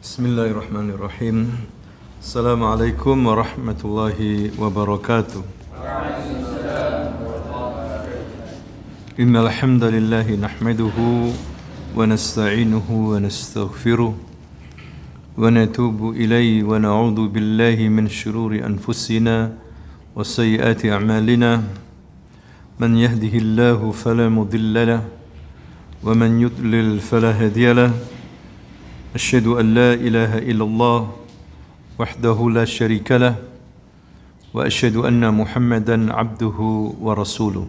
Bismillahirrahmanirrahim. Assalamualaikum warahmatullahi wabarakatuh. Innal hamdalillah nahmaduhu wa nasta'inuhu wa nastaghfiruh wa natubu ilayhi wa na'udzu billahi min shururi anfusina wa sayyiati a'malina. Man yahdihillahu fala mudilla lahu wa man yudlil fala hadiya lahu. أشهد أن لا إله إلا الله وحده لا شريك له وأشهد أن محمدا عبده ورسوله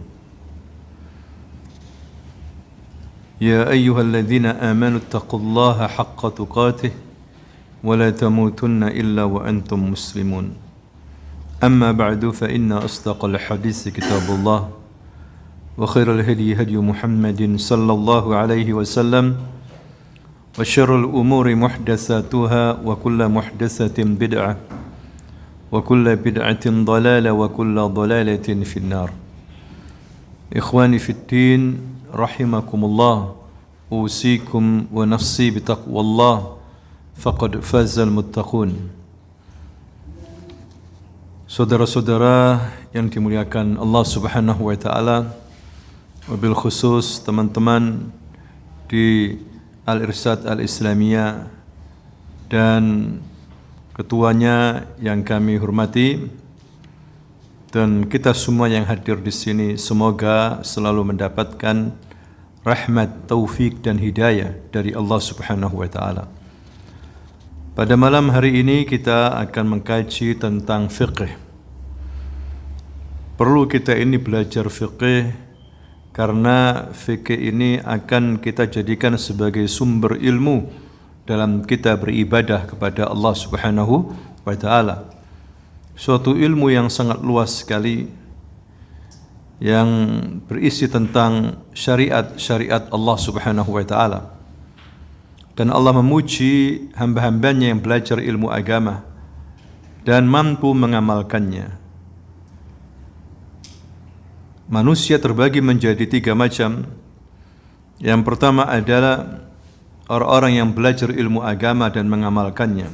يا أيها الذين آمنوا اتقوا الله حق تقاته ولا تموتن إلا وأنتم مسلمون أما بعد فإن أصدق الحديث كتاب الله وخير الهدي هدي محمد صلى الله عليه وسلم وشر الأمور محدثاتها وكل محدثة بدعة وكل بدعة ضلالة وكل ضلالة في النار. إخواني في الدين رحمكم الله، أوصيكم ونفسي بتقوى الله فقد فاز المتقون. Saudara-saudara yang dimuliakan Allah Subhanahu wa taala, wabil khusus teman-teman di Al-Irsyad Al-Islamiyah dan ketuanya yang kami hormati dan kita semua yang hadir di sini, semoga selalu mendapatkan rahmat, taufik dan hidayah dari Allah Subhanahu wa taala. Pada malam hari ini kita akan mengkaji tentang fiqh. Perlu kita ini belajar fiqh karena fikih ini akan kita jadikan sebagai sumber ilmu dalam kita beribadah kepada Allah Subhanahu wa taala. Suatu ilmu yang sangat luas sekali yang berisi tentang syariat-syariat Allah Subhanahu wa taala. Dan Allah memuji hamba-hambanya yang belajar ilmu agama dan mampu mengamalkannya. Manusia terbagi menjadi 3 macam. Yang pertama adalah orang-orang yang belajar ilmu agama dan mengamalkannya.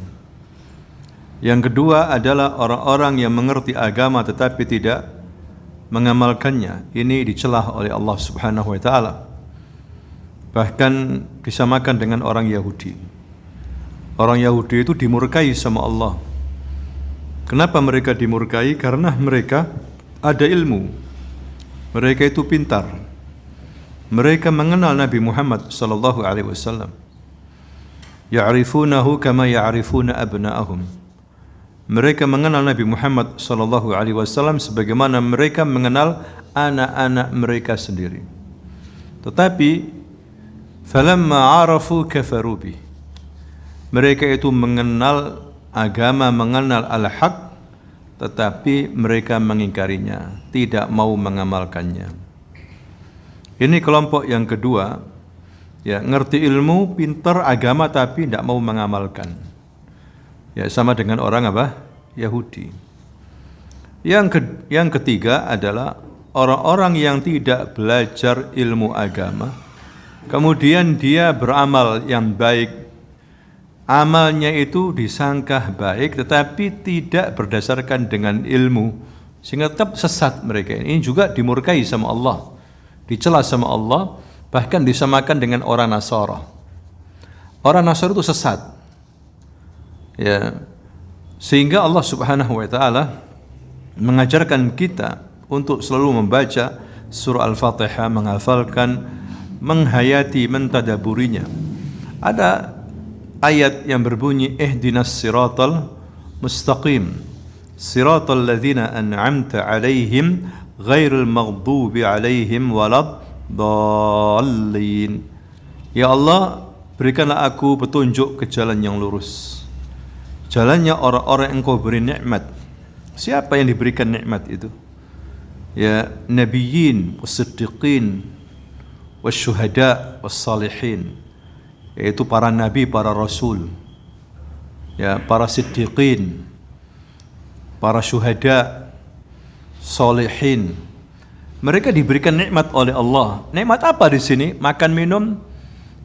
Yang kedua adalah orang-orang yang mengerti agama tetapi tidak mengamalkannya. Ini dicelah oleh Allah Subhanahu wa taala. Bahkan disamakan dengan orang Yahudi. Orang Yahudi itu dimurkai sama Allah. Kenapa mereka dimurkai? Karena mereka ada ilmu. Mereka itu pintar. Mereka mengenal Nabi Muhammad sallallahu alaihi wasallam. Ya'rifunahu kama ya'rifuna abna'ahum. Mereka mengenal Nabi Muhammad sallallahu alaihi wasallam sebagaimana mereka mengenal anak-anak mereka sendiri. Tetapi falamma 'arafu kafaru bih. Mereka itu mengenal agama, mengenal al-haq, tetapi mereka mengingkarinya, tidak mau mengamalkannya. Ini kelompok yang kedua, ya, ngerti ilmu, pintar agama tapi tidak mau mengamalkan. Ya, sama dengan orang apa? Yahudi. Yang ketiga adalah orang-orang yang tidak belajar ilmu agama, kemudian dia beramal yang baik. Amalnya itu disangka baik tetapi tidak berdasarkan dengan ilmu, sehingga tetap sesat mereka. Ini juga dimurkai sama Allah, dicela sama Allah, bahkan disamakan dengan orang Nasara. Orang Nasara itu sesat, ya, sehingga Allah Subhanahu wa taala mengajarkan kita untuk selalu membaca surah Al-Fatihah, menghafalkan, menghayati, mentadaburinya. Ada ayat yang berbunyi ihdinas siratal mustaqim siratal ladzina an'amta alaihim ghairil maghdubi alaihim waladdallin. Ya Allah, berikanlah aku petunjuk ke jalan yang lurus, jalannya orang-orang yang Engkau beri nikmat. Siapa yang diberikan nikmat itu? Ya, nabiyyin was-siddiqin wasyuhada was-salihin, yaitu para nabi, para rasul, ya, para siddiqin, para syuhada, salihin. Mereka diberikan nikmat oleh Allah. Nikmat apa di sini? Makan, minum,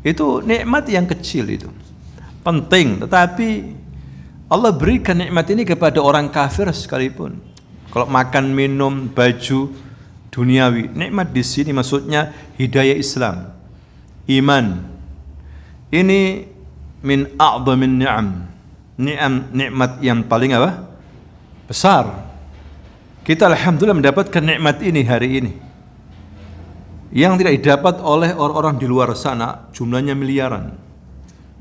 itu nikmat yang kecil itu. penting, tetapi Allah berikan nikmat ini kepada orang kafir sekalipun. Kalau makan, minum, baju, duniawi, nikmat di sini maksudnya hidayah Islam, iman. Ini min a'dhamin nikmat yang paling apa? Besar. Kita alhamdulillah mendapatkan nikmat ini hari ini, yang tidak didapat oleh orang-orang di luar sana, jumlahnya miliaran,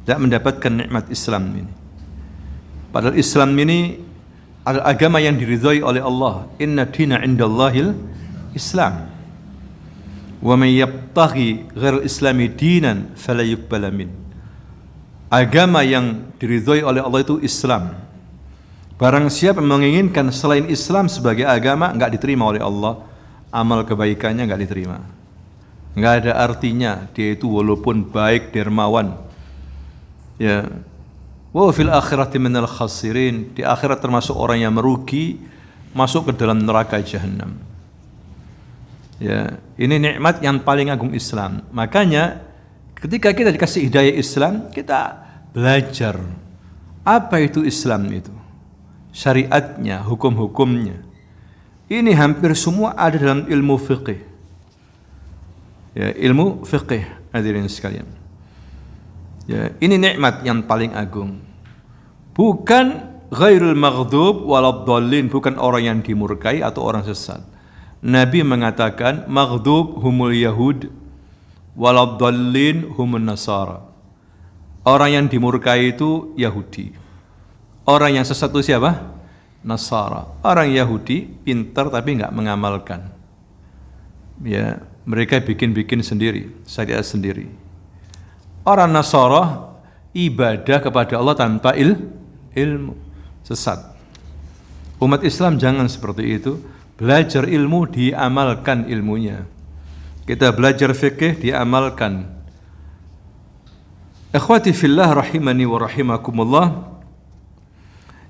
tidak mendapatkan nikmat Islam ini. Padahal Islam ini adalah agama yang diridhai oleh Allah. Inna dina indallahil Islam. Wa man yabtaghi ghairal islami dinan fala yuqbala min. Agama yang diridhai oleh Allah itu Islam. Barang siapa yang menginginkan selain Islam sebagai agama, enggak diterima oleh Allah. Amal kebaikannya enggak diterima. Enggak ada artinya dia itu walaupun baik, dermawan. Ya. Wa fil akhirati minal khasirin, di akhirat termasuk orang yang merugi, masuk ke dalam neraka jahanam. Ya, ini nikmat yang paling agung Islam. Makanya ketika kita dikasih hidayah Islam, kita belajar apa itu Islam itu, syariatnya, hukum-hukumnya. Ini hampir semua ada dalam ilmu fiqih. Ya, ilmu fiqih hadirin sekalian. Ya, ini nikmat yang paling agung. Bukan ghairul maghdub waladdallin, bukan orang yang dimurkai atau orang sesat. Nabi mengatakan maghdub humul yahud waladdallin humun nasara. Orang yang dimurkai itu Yahudi. Orang yang sesat itu siapa? Nasara. Orang Yahudi pintar tapi enggak mengamalkan. Ya, mereka bikin-bikin sendiri, syariat sendiri. Orang Nasara ibadah kepada Allah tanpa ilmu, sesat. Umat Islam jangan seperti itu. Belajar ilmu, diamalkan ilmunya. Kita belajar fikih, diamalkan. Ikhwati fillah rahimani wa rahimakumullah.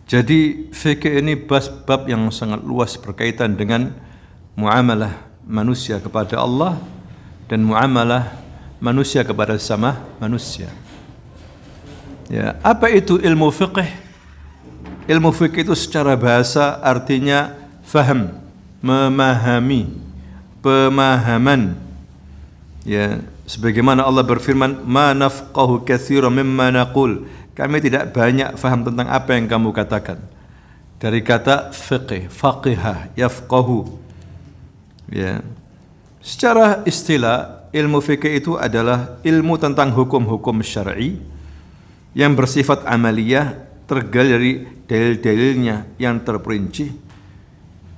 Jadi fikih ini bab yang sangat luas berkaitan dengan muamalah manusia kepada Allah dan muamalah manusia kepada sama manusia. Ya, apa itu ilmu fiqh? Ilmu fiqh itu secara bahasa artinya faham, memahami, pemahaman. Ya, sebagaimana Allah berfirman, "Ma nafqahu katsiran mimma naqul." Kami tidak banyak faham tentang apa yang kamu katakan. Dari kata fiqh, faqihah, yafqahu. Ya. Secara istilah ilmu fikih itu adalah ilmu tentang hukum-hukum syar'i yang bersifat amaliyah, tergali dari dalil-dalilnya yang terperinci.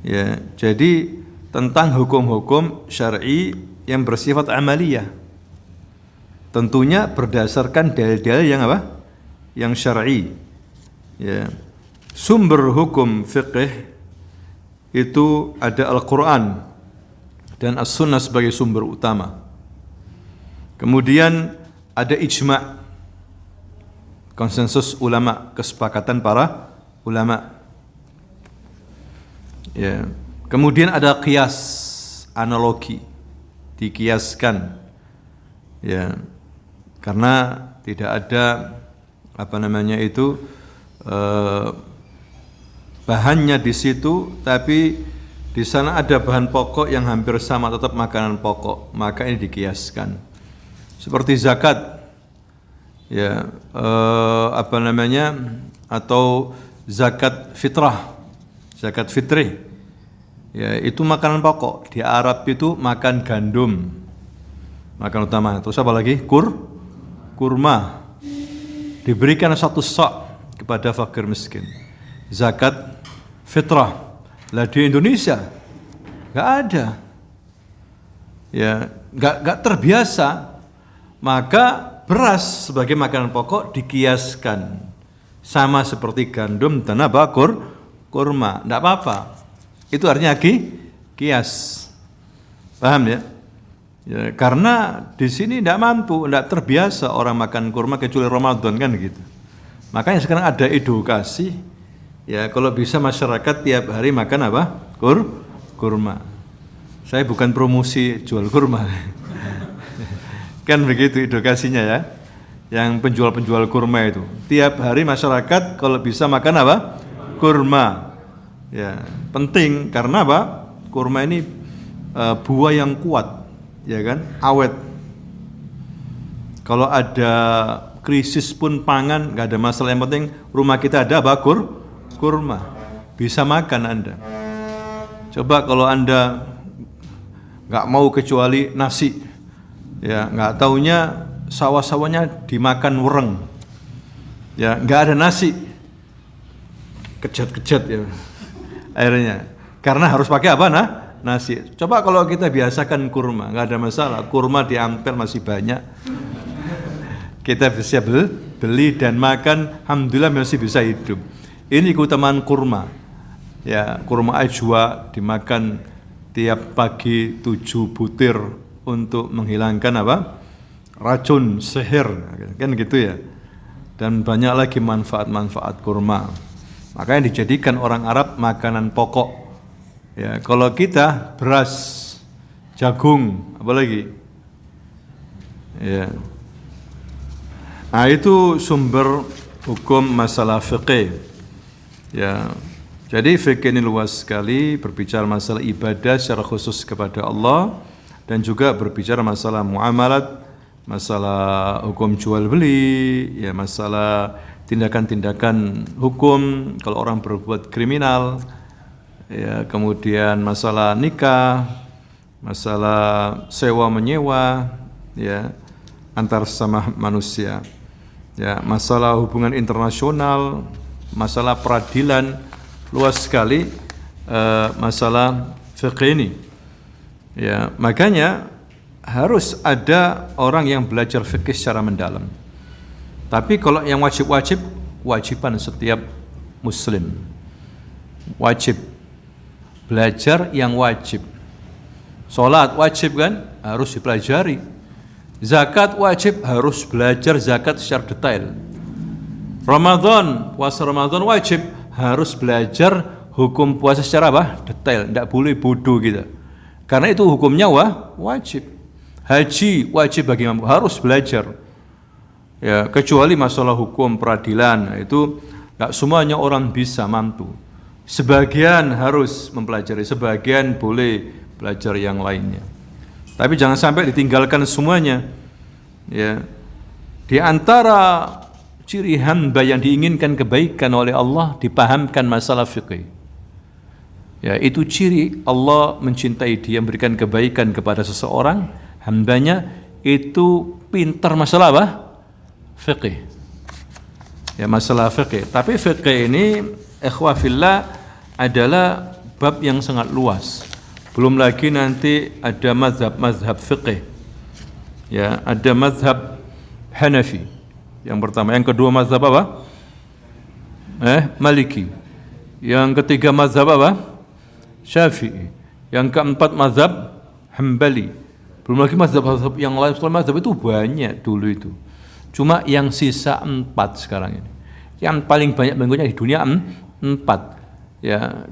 Ya, jadi tentang hukum-hukum syar'i yang bersifat amaliyah. Tentunya berdasarkan dalil-dalil yang apa? Yang syar'i. Ya. Sumber hukum fikih itu ada Al-Qur'an dan As-Sunnah sebagai sumber utama. Kemudian ada ijma', konsensus ulama, kesepakatan para ulama. Ya. Kemudian ada qiyas, analogi, dikiaskan. Ya. Karena tidak ada bahannya di situ, tapi di sana ada bahan pokok yang hampir sama, tetap makanan pokok, maka ini dikiaskan. Seperti zakat, ya, atau zakat fitrah, zakat fitri, ya, itu makanan pokok. Di Arab itu makan gandum, makan utama. Terus apa lagi? Kurma. Diberikan satu sok kepada fakir miskin. Zakat fitrah. Lah di Indonesia nggak ada, ya, nggak terbiasa. Maka beras sebagai makanan pokok dikiaskan sama seperti gandum dan kurma. Nggak apa-apa. Itu artinya kias. Paham ya? Ya, karena di sini nggak mampu, nggak terbiasa orang makan kurma kecuali Ramadan kan gitu. Makanya sekarang ada edukasi. Ya, kalau bisa masyarakat tiap hari makan apa? Kurma. Saya bukan promosi jual kurma. Kan begitu edukasinya ya. yang penjual-penjual kurma itu. Tiap hari masyarakat kalau bisa makan apa? Kurma. Ya, penting karena apa? Kurma ini buah yang kuat, ya kan? Awet. Kalau ada krisis pun pangan nggak ada masalah, yang penting rumah kita ada apa? Kurma. Bisa makan Anda. Coba kalau Anda nggak mau kecuali nasi, ya nggak taunya sawah-sawahnya dimakan wereng, ya nggak ada nasi, kejat-kejat ya airnya, karena harus pakai apa nasi. Coba kalau kita biasakan kurma, nggak ada masalah, kurma di Ampel masih banyak, kita bisa beli dan makan, alhamdulillah masih bisa hidup. Ini keutamaan kurma, ya kurma ajwa dimakan tiap pagi 7 butir untuk menghilangkan apa? Racun, sihir, kan gitu ya. Dan banyak lagi manfaat-manfaat kurma. Makanya dijadikan orang Arab makanan pokok. Ya, kalau kita beras, jagung, apalagi. Ya. Nah, itu sumber hukum masalah fikih. Ya. Jadi fikih ini luas sekali, berbicara masalah ibadah secara khusus kepada Allah dan juga berbicara masalah muamalat, masalah hukum jual beli, ya masalah tindakan-tindakan hukum kalau orang berbuat kriminal, ya kemudian masalah nikah, masalah sewa menyewa, ya antar sesama manusia, ya masalah hubungan internasional, masalah peradilan, luas sekali masalah fikih ini. Ya makanya harus ada orang yang belajar fikih secara mendalam. Tapi kalau yang wajib-wajib, wajiban setiap muslim. Wajib. Belajar yang wajib. Salat wajib kan? Harus dipelajari. Zakat wajib, harus belajar zakat secara detail. Ramadan, puasa Ramadan wajib, harus belajar hukum puasa secara apa? Detail. Tidak boleh bodoh kita. Karena itu hukumnya wajib. Haji wajib bagi mampu, harus belajar. Ya, kecuali masalah hukum peradilan, itu tidak semuanya orang bisa mampu. Sebagian harus mempelajari, sebagian boleh belajar yang lainnya. Tapi jangan sampai ditinggalkan semuanya. Ya. Di antara ciri hamba yang diinginkan kebaikan oleh Allah, dipahamkan masalah fikih. Ya, itu ciri Allah mencintai dia, memberikan kebaikan kepada seseorang, hambanya itu pintar masalah apa? Fikih. Ya, masalah fikih. Tapi fikih ini ikhwah fillah adalah bab yang sangat luas. Belum lagi nanti ada mazhab fikih. Ya, ada mazhab Hanafi. Yang pertama, yang kedua mazhab apa? Maliki. Yang ketiga mazhab apa? Syafi'i. Yang keempat mazhab Hambali. Belum lagi mazhab-mazhab yang lain. Setelah mazhab itu banyak dulu itu. Cuma yang sisa 4 sekarang ini. Yang paling banyak menggunakan di dunia 4. Ya,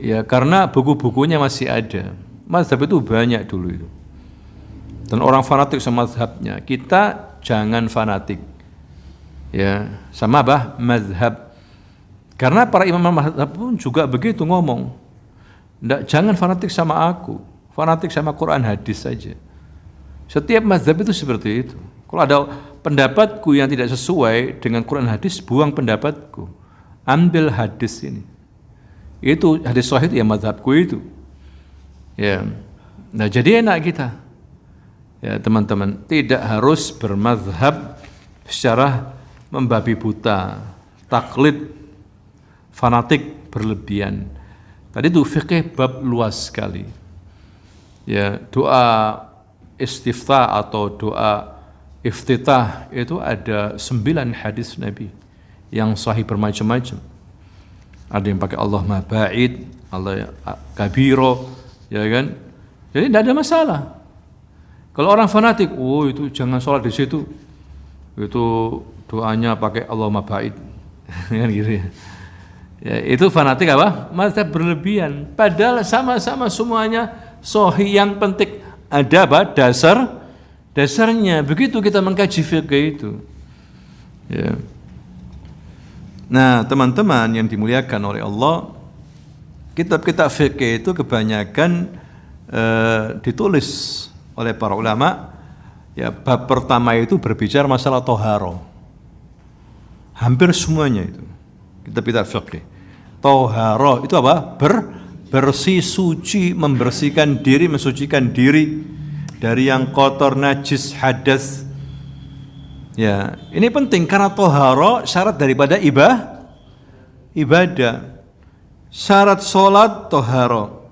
ya karena buku-bukunya masih ada. Mazhab itu banyak dulu itu. Dan orang fanatik sama mazhabnya. Kita jangan fanatik. Ya, sama apa? Mazhab. Karena para imam mazhab pun juga begitu ngomong. Jangan fanatik sama aku, fanatik sama Quran hadis saja. Setiap mazhab itu seperti itu. Kalau ada pendapatku yang tidak sesuai dengan Quran hadis, buang pendapatku. Ambil hadis ini. Itu hadis sahih ya mazhabku itu. Ya. Nah, jadi enak kita. Ya, teman-teman, tidak harus bermazhab secara membabi buta, taklid, fanatik berlebihan. Tadi itu fikih bab luas sekali. Ya, doa istiftah atau doa iftitah itu ada 9 hadis Nabi yang sahih bermacam-macam. Ada yang pakai Allah ma'ba'id, Allah kabiro, ya kan? Jadi tidak ada masalah. Kalau orang fanatik, oh itu jangan sholat di situ. Itu doanya pakai Allah ma'ba'id. Kan gitu ya. Ya, itu fanatik apa? Mazhab berlebihan. Padahal sama-sama semuanya sahih, yang penting ada apa? Dasarnya. Begitu kita mengkaji fikih itu. Ya. Nah, teman-teman yang dimuliakan oleh Allah, kitab-kitab fikih itu kebanyakan ditulis oleh para ulama. Ya, bab pertama itu berbicara masalah toharo. Hampir semuanya itu kitab-kitab fikih. Toharo itu apa? Bersih, suci, membersihkan diri, mensucikan diri dari yang kotor, najis, hadas. Ya, ini penting karena toharo syarat daripada ibadah. Syarat sholat toharo,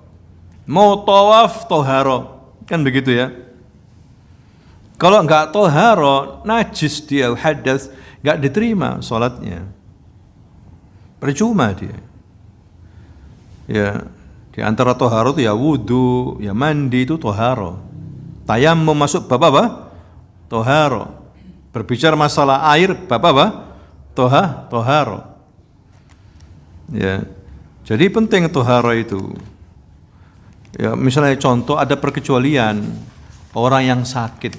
mau tawaf toharo, kan begitu ya. Kalau enggak toharo, najis dia, hadas, enggak diterima sholatnya, percuma dia. Ya, di antara toharo itu ya wudu, ya mandi itu toharo. Tayammum masuk bab apa? Toharo. Berbicara masalah air, bab apa? Toharo. Ya, jadi penting toharo itu. Ya, misalnya contoh ada perkecualian orang yang sakit,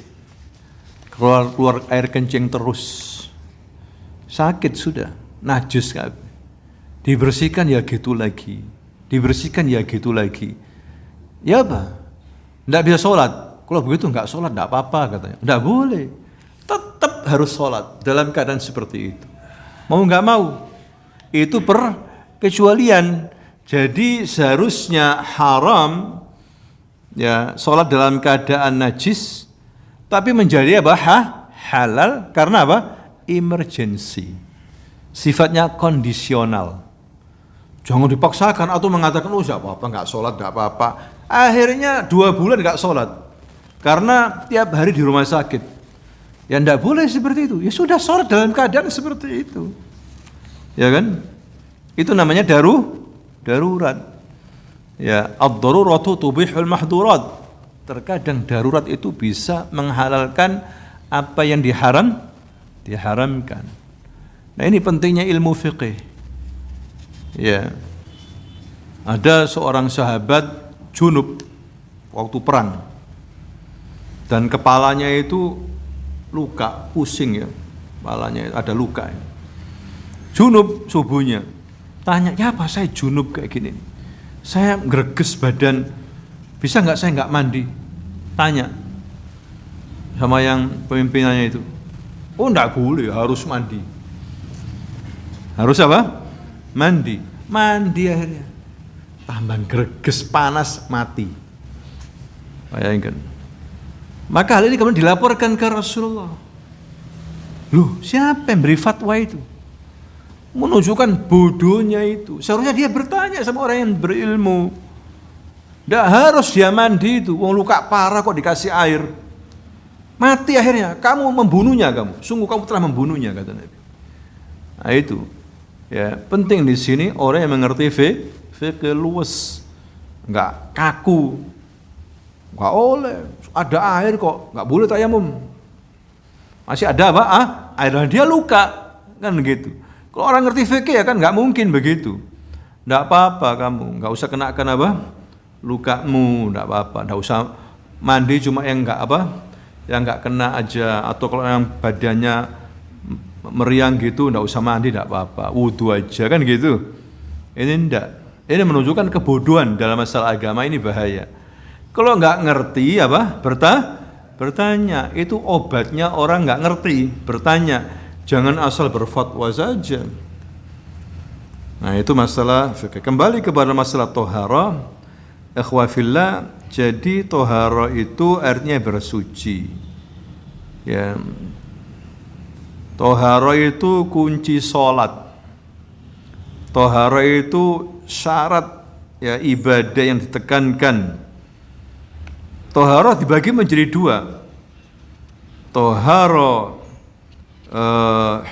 keluar air kencing terus, sakit sudah, najis kan, dibersihkan ya gitu lagi, dibersihkan ya gitu lagi. Ya apa? Tidak bisa sholat. Kalau begitu nggak sholat nggak apa-apa katanya. Nggak boleh. Tetap harus sholat dalam keadaan seperti itu. Mau nggak mau, itu perkecualian. Jadi seharusnya haram ya sholat dalam keadaan najis, tapi menjadi apa? Halal karena apa? Emergency. Sifatnya kondisional. Jangan dipaksakan atau mengatakan oh nggak apa-apa, nggak sholat nggak apa-apa. Akhirnya 2 bulan nggak sholat karena tiap hari di rumah sakit. Ya tidak boleh seperti itu. Ya sudah sholat dalam keadaan seperti itu. Ya kan? Itu namanya darurat. Ya, ad-daruratu tubihul mahdurat. Terkadang darurat itu bisa menghalalkan apa yang diharamkan. Nah, ini pentingnya ilmu fiqih. Ya. Ada seorang sahabat junub waktu perang. Dan kepalanya itu luka, pusing ya, kepalanya ada luka. Junub subuhnya, tanya, ya apa saya junub kayak gini? Saya greges badan, bisa nggak saya nggak mandi? Tanya sama yang pemimpinannya itu. Oh nggak boleh, harus mandi. Harus apa? Mandi. Mandi akhirnya. Tambah greges, panas, mati. Bayangkan. Maka hal ini kemudian dilaporkan ke Rasulullah. Loh, siapa yang beri fatwa itu? Menunjukkan bodohnya itu. Seharusnya dia bertanya sama orang yang berilmu. Tidak harus dia mandi itu. Wong luka parah kok dikasih air. Mati akhirnya. Kamu membunuhnya kamu. Sungguh kamu telah membunuhnya kata Nabi. Nah itu. Ya, penting di sini orang yang mengerti fikih luwes. Enggak kaku. Enggak oleh. Ada air kok, nggak boleh tayamum. Masih ada apa? Air dia luka, kan begitu. Kalau orang ngerti fikih ya kan nggak mungkin begitu. Nggak apa-apa kamu, nggak usah kenakan apa? Lukamu, nggak apa-apa. Nggak usah mandi cuma yang nggak apa? Yang nggak kena aja. Atau kalau yang badannya meriang gitu, nggak usah mandi, nggak apa-apa. Wudu aja kan gitu. Ini enggak. Ini menunjukkan kebodohan dalam masalah agama, ini bahaya. Kalau nggak ngerti apa? Bertanya. Itu obatnya orang nggak ngerti. Bertanya. Jangan asal berfatwa saja. Nah itu masalah fikih. Kembali kepada masalah tohara. Ikhwafillah. Jadi tohara itu artinya bersuci. Ya. Tohara itu kunci sholat. Tohara itu syarat ya ibadah yang ditekankan. Tohara dibagi menjadi 2. Tohara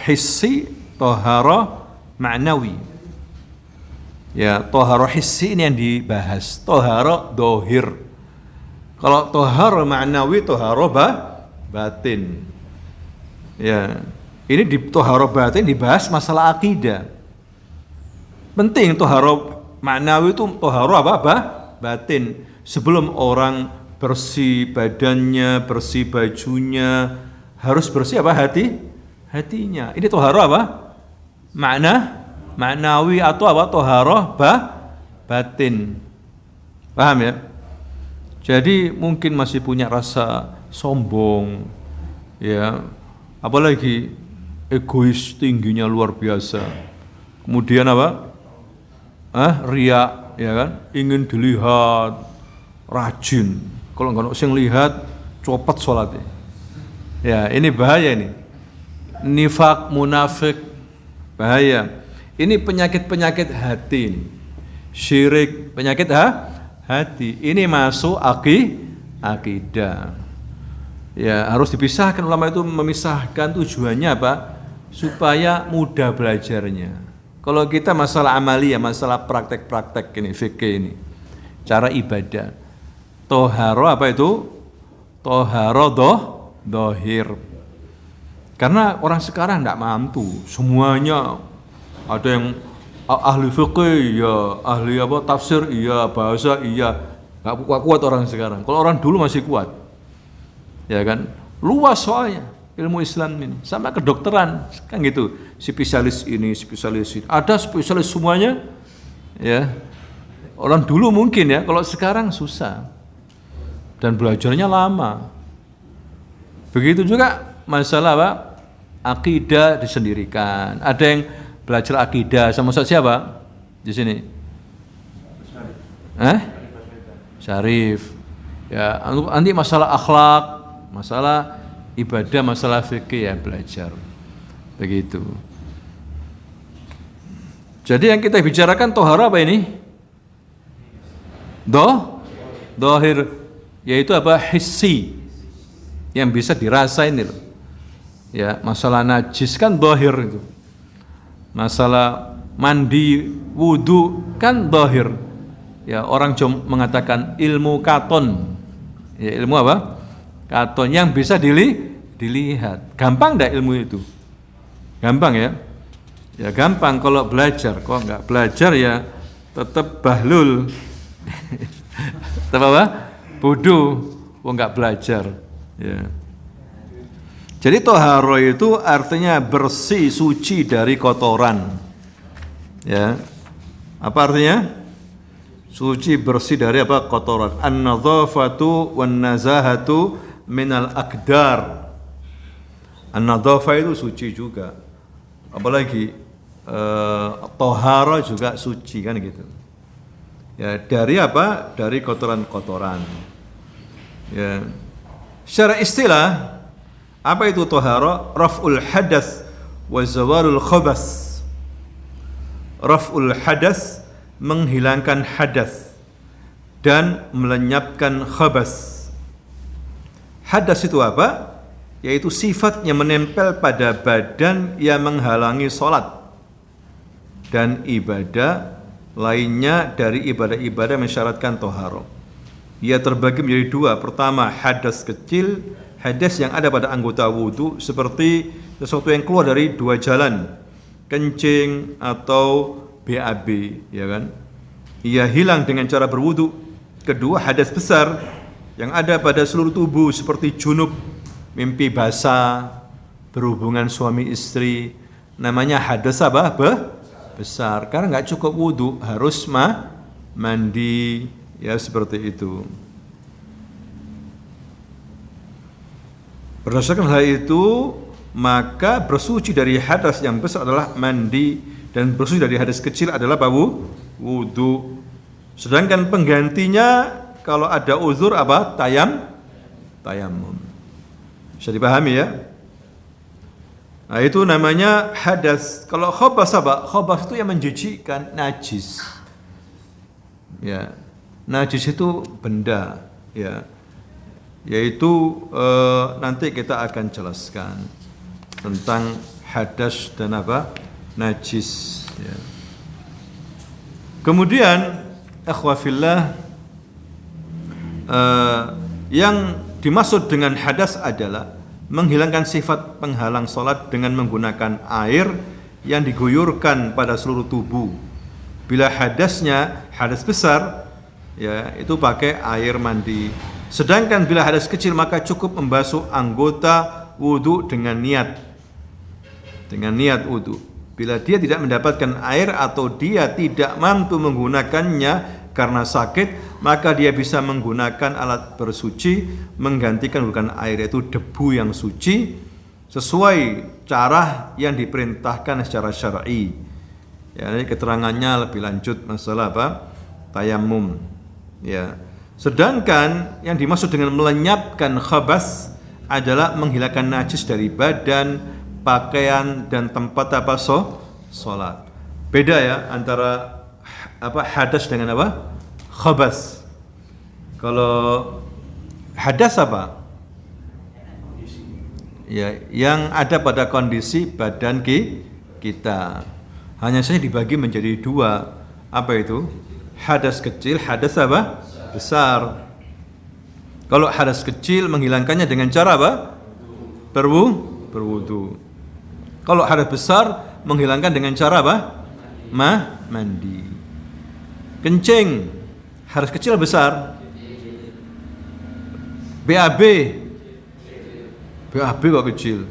hissi, tohara ma'nawi. Ya, tohara hissi ini yang dibahas. Tohara dohir. Kalau tohara ma'nawi, tohara batin. Ya, ini di tohara batin dibahas masalah akidah. Penting tohara ma'nawi itu tohara apa? Batin. Sebelum orang bersih badannya, bersih bajunya, harus bersih apa? hatinya. Ini toharoh apa? Maknawi atau apa? Toharoh batin. Paham ya? Jadi mungkin masih punya rasa sombong, ya, apalagi egois tingginya luar biasa. Kemudian apa? Riya, ya kan? Ingin dilihat, rajin. Kalau nggak sing lihat, copot sholatnya. Ya, ini bahaya ini. Nifak, munafik, bahaya. Ini penyakit-penyakit hati ini. Syirik, penyakit hati. Ini masuk akidah. Ya, harus dipisahkan. Ulama itu memisahkan, tujuannya apa? Supaya mudah belajarnya. Kalau kita masalah amalia, masalah praktek-praktek ini, fikih ini, cara ibadah. Toharo apa itu? Toharo dohir. Karena orang sekarang tidak mampu. Semuanya ada yang ahli fikih, ya, ahli apa tafsir, iya, bahasa, iya. Nggak kuat orang sekarang. Kalau orang dulu masih kuat. Ya kan? Luas soalnya ilmu Islam ini. Sama kedokteran, kan gitu. Spesialis ini, spesialis ini. Ada spesialis semuanya. Ya. Orang dulu mungkin ya, kalau sekarang susah. Dan belajarnya lama. Begitu juga masalah apa? Akidah disendirikan. Ada yang belajar akidah sama Ustaz siapa? Di sini. Syarif. Ya, nanti masalah akhlak, masalah ibadah, masalah fikih ya belajar. Begitu. Jadi yang kita bicarakan tohara apa ini? Dohir, yaitu apa? Hissi, yang bisa dirasain itu. Ya, masalah najis kan dohir itu. Masalah mandi, wudu kan dohir. Ya, orang mengatakan ilmu katon. Ya, ilmu apa? Katon yang bisa dilihat. Gampang enggak ilmu itu? Gampang ya? Ya gampang kalau belajar. Kalau enggak belajar ya tetap bahlul. Tetap apa? Bodoh. Kalau enggak belajar. Ya. Jadi toharo itu artinya bersih, suci dari kotoran. Ya. Apa artinya? Suci, bersih dari apa? Kotoran. An-nadzafatu wan-nazahatu minal akdar. An-nadzafah itu suci juga. Apalagi tohara juga suci kan gitu. Ya, dari apa? Dari kotoran-kotoran. Ya. Secara istilah, apa itu tohara? Raf'ul hadas wa zawalul khabas. Raf'ul hadas, menghilangkan hadas dan melenyapkan khabas. Hadas itu apa? Yaitu sifat yang menempel pada badan yang menghalangi sholat dan ibadah lainnya dari ibadah-ibadah mensyaratkan toharo. Ia terbagi menjadi dua. Pertama, hadas kecil, hadas yang ada pada anggota wudu seperti sesuatu yang keluar dari dua jalan, kencing atau BAB, ya kan? Ia hilang dengan cara berwudu. Kedua, hadas besar yang ada pada seluruh tubuh seperti junub, mimpi basah, berhubungan suami istri, namanya hadas apa? Besar. Karena nggak cukup wudu, harus mandi, ya seperti itu. Berdasarkan hal itu, maka bersuci dari hadas yang besar adalah mandi, dan bersuci dari hadas kecil adalah wudu. Sedangkan penggantinya kalau ada uzur apa? Tayamum. Bisa dipahami ya? Nah, itu namanya hadas. Kalau khabas apa? Khabas itu yang menjijikkan, najis. Ya. Najis itu benda, ya. Yaitu nanti kita akan jelaskan tentang hadas dan apa? Najis, ya. Kemudian akhwafillah, yang dimaksud dengan hadas adalah menghilangkan sifat penghalang salat dengan menggunakan air yang diguyurkan pada seluruh tubuh. Bila hadasnya hadas besar, ya itu pakai air mandi. Sedangkan bila hadas kecil maka cukup membasuh anggota wudu dengan niat. dengan niat wudu. Bila dia tidak mendapatkan air atau dia tidak mampu menggunakannya karena sakit, maka dia bisa menggunakan alat bersuci menggantikan bukan air, yaitu debu yang suci sesuai cara yang diperintahkan secara syar'i. Ya, ini keterangannya lebih lanjut masalah apa? Tayamum. Ya. Sedangkan yang dimaksud dengan melenyapkan khabas adalah menghilangkan najis dari badan, pakaian dan tempat apa salat. Beda ya antara apa hadas dengan apa? Khabas. Kalau hadas apa? Ya, yang ada pada kondisi badan kita. Hanya saja dibagi menjadi dua. Apa itu? Hadas kecil, hadas apa? Besar. Kalau hadas kecil menghilangkannya dengan cara apa? Berwudu. Kalau hadas besar menghilangkan dengan cara apa? Mandi. Kencing, hadas kecil besar. BAB kok kecil.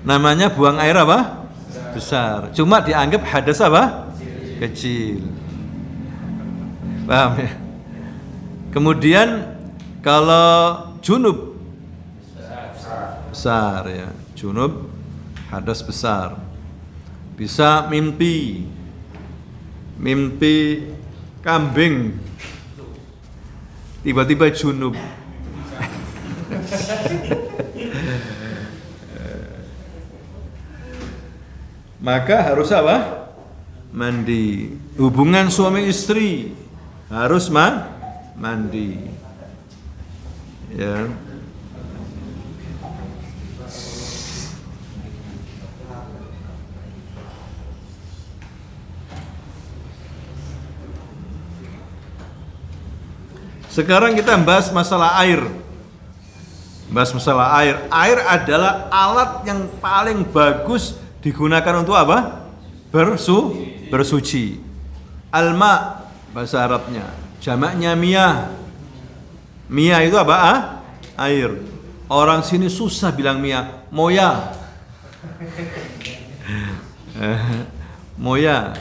Namanya buang air apa? Besar. Cuma dianggap hadas apa? Kecil. Paham ya? Kemudian kalau junub besar ya, junub hadas besar. Bisa mimpi kambing tiba-tiba junub. Maka harus apa? Mandi. Hubungan suami istri harus mandi. Ya. Sekarang kita bahas masalah air. Air adalah alat yang paling bagus digunakan untuk apa? Bersuci. Alma bahasa Arabnya, jamaknya miyah. Miyah itu apa? Air. Orang sini susah bilang miyah, moya. Moya.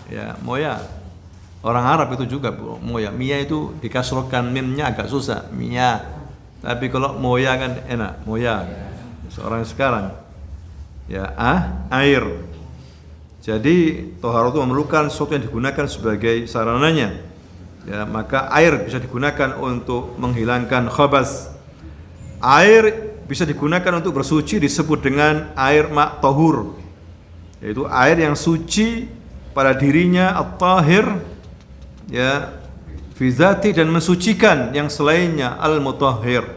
Ya, moya. Orang Arab itu juga moya. Miyah itu dikasrohkan mimnya agak susah, miyah. Tapi kalau moya kan enak, moya. Seorang sekarang ya air. Jadi toharo itu memerlukan sesuatu yang digunakan sebagai sarananya. Ya, maka air bisa digunakan untuk menghilangkan khabas. Air bisa digunakan untuk bersuci disebut dengan air ma' tahur. Yaitu air yang suci pada dirinya at-tahir ya fi dzati dan mensucikan yang selainnya al-mutahhir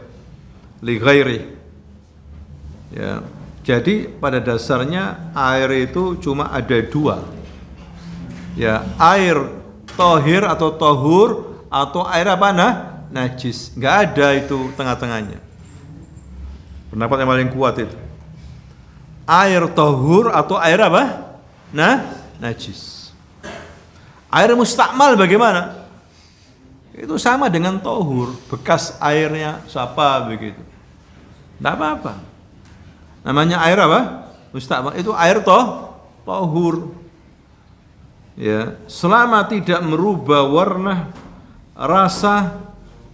li ghairi. Ya. Jadi pada dasarnya air itu cuma ada dua. Ya, air tahir atau tahur atau air apa najis. Enggak ada itu tengah-tengahnya. Pendapat yang paling kuat itu. Air tahur atau air apa? Najis. Air mustakmal bagaimana? Itu sama dengan tahur, bekas airnya siapa begitu. Enggak apa-apa. Namanya air apa? Mustakmal. Itu air tahur. Ya, selama tidak merubah warna, rasa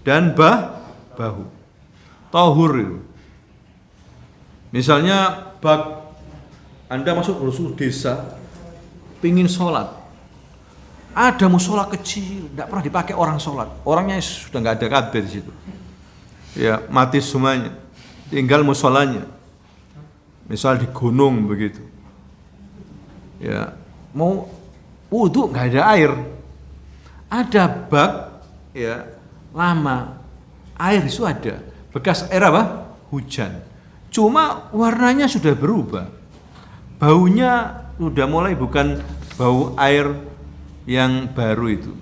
dan bau. Tahur itu. Misalnya Anda masuk ke desa, pingin sholat. Ada musola kecil, tidak pernah dipakai orang sholat. Orangnya sudah nggak ada kabeh di situ. Ya, mati semuanya. Tinggal musolanya. Misal di gunung begitu. Ya, mau wudu nggak ada air. Ada bak, ya, lama. Air itu ada. Bekas air apa? Hujan. Cuma warnanya sudah berubah. Baunya sudah mulai bukan bau air yang baru itu.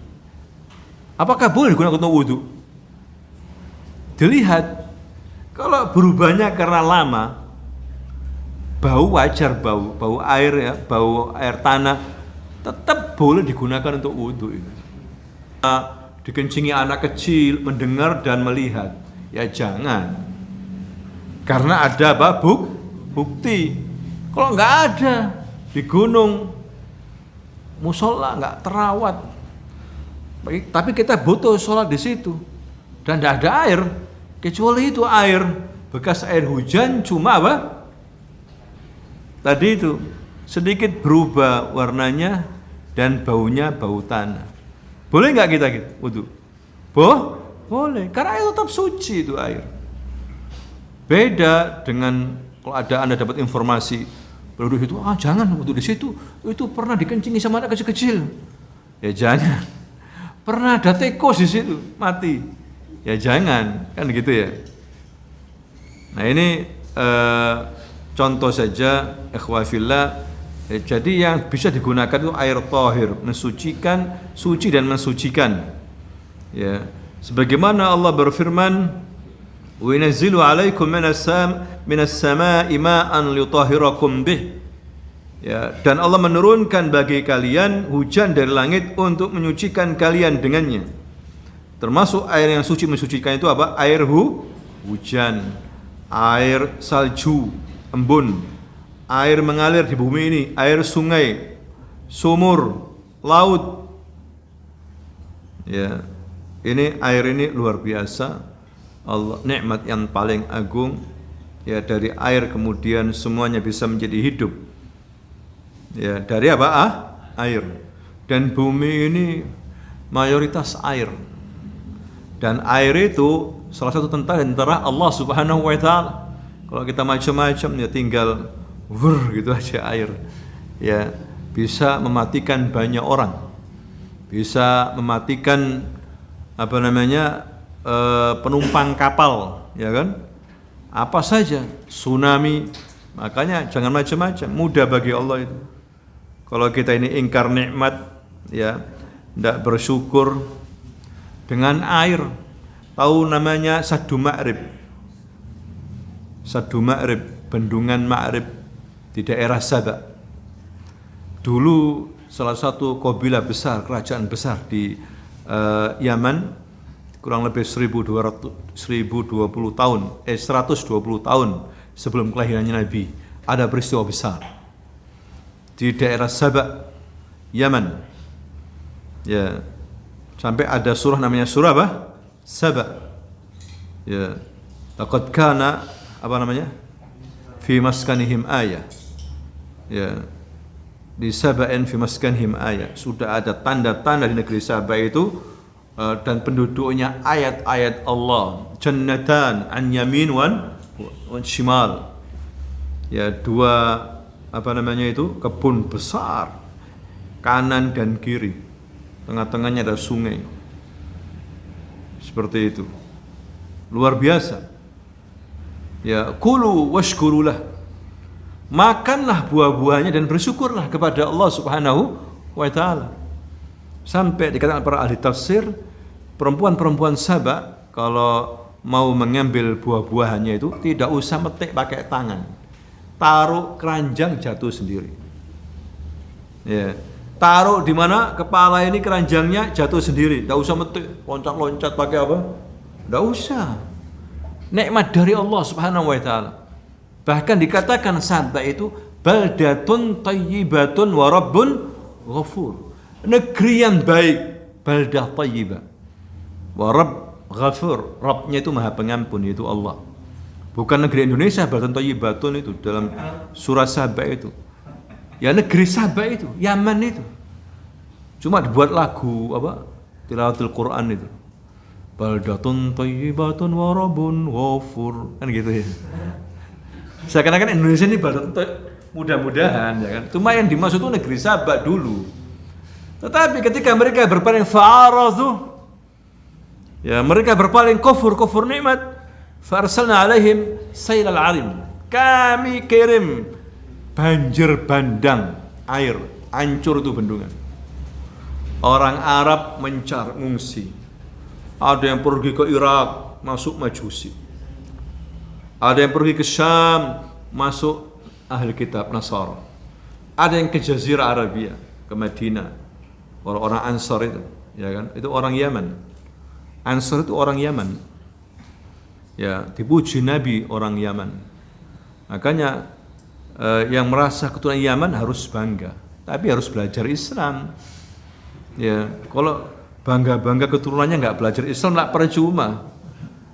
Apakah boleh digunakan untuk wudu? Dilihat. Kalau berubahnya karena lama, bau wajar, bau air ya, bau air tanah, tetap boleh digunakan untuk wudu itu. Dikencingi anak kecil mendengar dan melihat, ya jangan. Karena ada apa? Bukti. Kalau nggak ada di gunung, musola nggak terawat, tapi kita butuh sholat di situ dan tidak ada air, kecuali itu air bekas air hujan cuma apa? Tadi itu sedikit berubah warnanya dan baunya bau tanah. Boleh nggak kita gitu wudu? Boleh, karena air tetap suci itu air. Beda dengan kalau Anda dapat informasi berwudu itu, jangan wudu di situ, itu pernah dikencingi sama anak kecil-kecil. Ya jangan. Pernah ada tikus di situ mati. Ya jangan, kan gitu ya. Nah ini contoh saja, ikhwah fillah. Jadi yang bisa digunakan itu air thahir, mensucikan, suci dan mensucikan. Ya, sebagaimana Allah berfirman, wa yunazzilu 'alaikum minas sama'i ma'an liyutahhirakum bih. Ya, dan Allah menurunkan bagi kalian hujan dari langit untuk menyucikan kalian dengannya. Termasuk air yang suci mensucikan itu apa? Air hujan, air salju, embun, air mengalir di bumi ini, air sungai, sumur, laut. Ya, ini air ini luar biasa. Allah nikmat yang paling agung. Ya, dari air kemudian semuanya bisa menjadi hidup. Ya, dari apa? Air. Dan bumi ini mayoritas air. Dan air itu salah satu tentara Allah Subhanahu wa taala. Kalau kita macam-macam ya tinggal gitu aja air. Ya, bisa mematikan banyak orang. Bisa mematikan penumpang kapal, ya kan? Apa saja, tsunami. Makanya jangan macam-macam, mudah bagi Allah itu. Kalau kita ini ingkar nikmat, ya, tidak bersyukur dengan air. Tahu namanya Saddu Ma'rib. Saddu Ma'rib, bendungan Ma'rib di daerah Sabah. Dulu salah satu kabilah besar, kerajaan besar di Yaman, kurang lebih 120 tahun sebelum kelahirannya Nabi, ada peristiwa besar di daerah Sabah, Yaman. Ya, sampai ada surah namanya surah apa? Sabah. Ya, laqad kana fi maskanihim ayah. Ya, di Saba'in fi maskanihim ayah. Sudah ada tanda-tanda di negeri Sabah itu dan penduduknya ayat-ayat Allah. Jannatan an yamin wan shimal. Ya, dua kebun besar kanan dan kiri. Tengah-tengahnya ada sungai. Seperti itu. Luar biasa. Ya, kulu washkurulah. Makanlah buah-buahnya dan bersyukurlah kepada Allah Subhanahu wa taala. Sampai dikatakan para ahli tafsir, perempuan-perempuan Sabah kalau mau mengambil buah-buahannya itu tidak usah metik pakai tangan. Taruh keranjang jatuh sendiri. Ya. Taruh di mana kepala ini keranjangnya jatuh sendiri. Tidak usah metik, loncat-loncat pakai apa? Tidak usah. Nikmat dari Allah Subhanahu wa taala. Bahkan dikatakan Sabah itu baldatun thayyibatun wa rabbun ghafur. Negeri yang baik, baldah thayyibah. Wa rabb ghafur. Rabbnya itu Maha Pengampun, yaitu Allah. Bukan negeri Indonesia, baldatun thayyibatun itu dalam surah Sabah itu. Ya, negeri Sabah itu, Yaman itu. Cuma dibuat lagu tilawatul Quran itu. Baldatun thayyibatun wa rabbun ghafur. Kan gitu ya. Seakan-akan Indonesia ini mudah-mudahan, ya kan. Cuma yang dimaksud itu negeri Sabah dulu. Tetapi ketika mereka berpaling fa'aradhu, ya, mereka berpaling kufur nikmat, farsalna alaihim sailal arim. Kami kirim banjir bandang air, hancur itu bendungan. Orang Arab mengungsi. Ada yang pergi ke Irak, masuk Majusi. Ada yang pergi ke Syam, masuk ahli kitab Nasara. Ada yang ke Jazirah Arabia, ke Madinah. Orang-orang Ansar itu, ya kan? Itu orang Yaman. Ansar itu orang Yaman. Ya, dipuji Nabi orang Yaman. Makanya yang merasa keturunan Yaman harus bangga, tapi harus belajar Islam. Ya, kalau bangga-bangga keturunannya nggak belajar Islam, nggak percuma.